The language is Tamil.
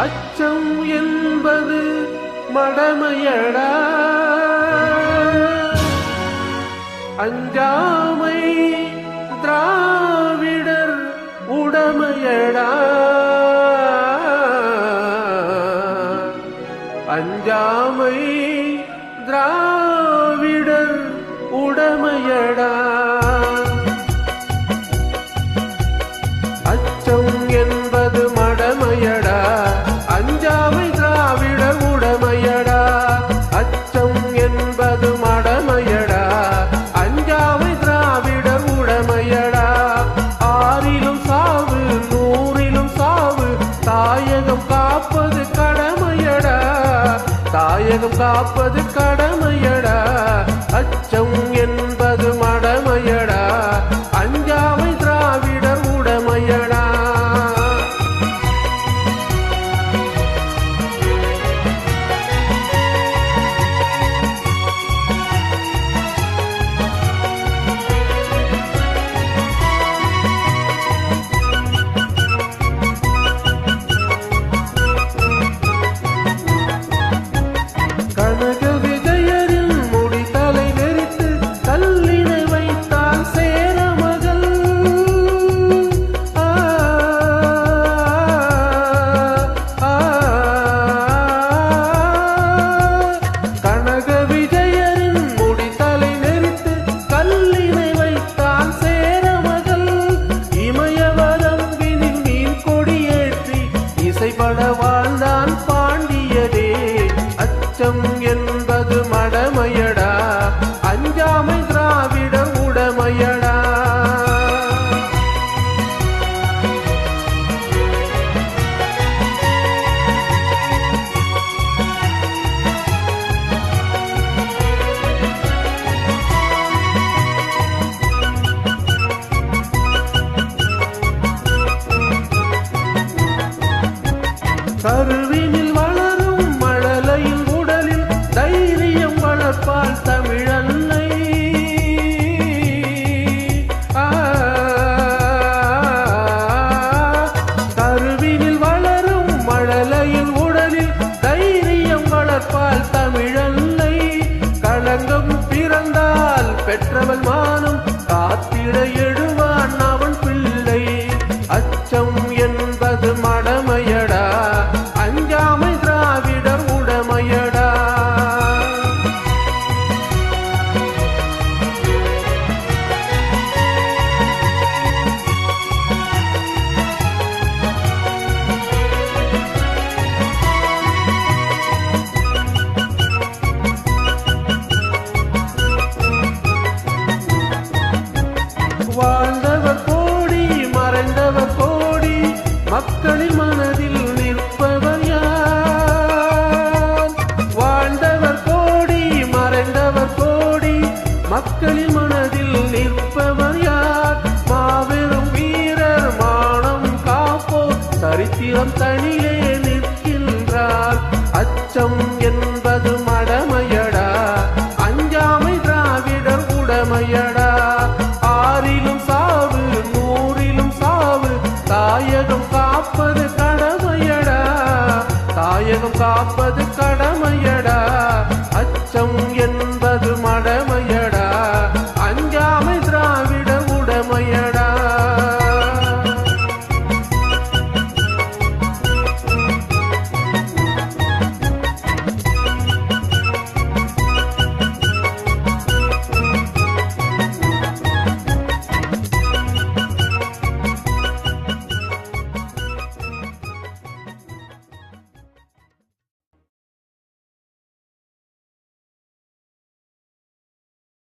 அச்சம் என்பது மடமையடா, அஞ்சாமை திராவிடர் உடமையடா, அஞ்சாமை திராவிடர் உடமையடா. அச்சம் என்பது மடமையடா, அஞ்சாமை திராவிடர் உடமையடா. அச்சம் என்பது மடமையடா, அஞ்சாமை திராவிடர் உடமையடா. ஆறிலும் சாவு நூறிலும் சாவு, தாயகம் காப்பது கடமையடா, தாயகம் காப்பது கடமையடா. அச்சம் என்பது மடமையடா, அஞ்சாமை திராவிடர் உடமையடா. கனக விஜயரின் முடித்தலை நெறித்து கல்லினை வைத்தால் சேர மகள். கனக விஜயரின் முடித்தலை நெறித்து கல்லினை வைத்தால் சேர மகள். இமயவரம்பினில் மீன் கொடியேற்றி இசைப்பட வாழ்ந்தான் பாண்டியதே. அச்சம் என்பது மடமையடா, அஞ்சாமை திராவிடர் உடமையடா. கருவினில் வளரும் மழலையின் உடலில் தைரியம் வளர்ப்பால் தமிழன்னை. கருவினில் வளரும் மழலையின் உடலில் தைரியம் வளர்ப்பால் தமிழன்னை. களங்கம் பிறந்தால் பெற்றவள் மானம் காத்திட எழுவான் அவன் பிள்ளை. அச்சம் என்பது மடமையடா, அஞ்சாமை திராவிடர் உடமையடா. வாழ்ந்தவர் கோடி மறைந்தவர் கோடி, மக்களின் மனதில் நிற்பவர் யார்? வாழ்ந்தவர் கோடி மறைந்தவர் கோடி, மக்களின் மனதில் நிற்பவர் யார்? மாபெரும் வீரர் மானம் காப்போர் சரித்திரம் தனியே நிற்கின்றார். அச்சம் என்பது மடமையடா, அஞ்சாமை திராவிடர் உடமையடா. ஆறிலும் சாவு நூறிலும் சாவு, தாயகம் காப்பது கடமையடா, தாயகம் காப்பது கடமையடா.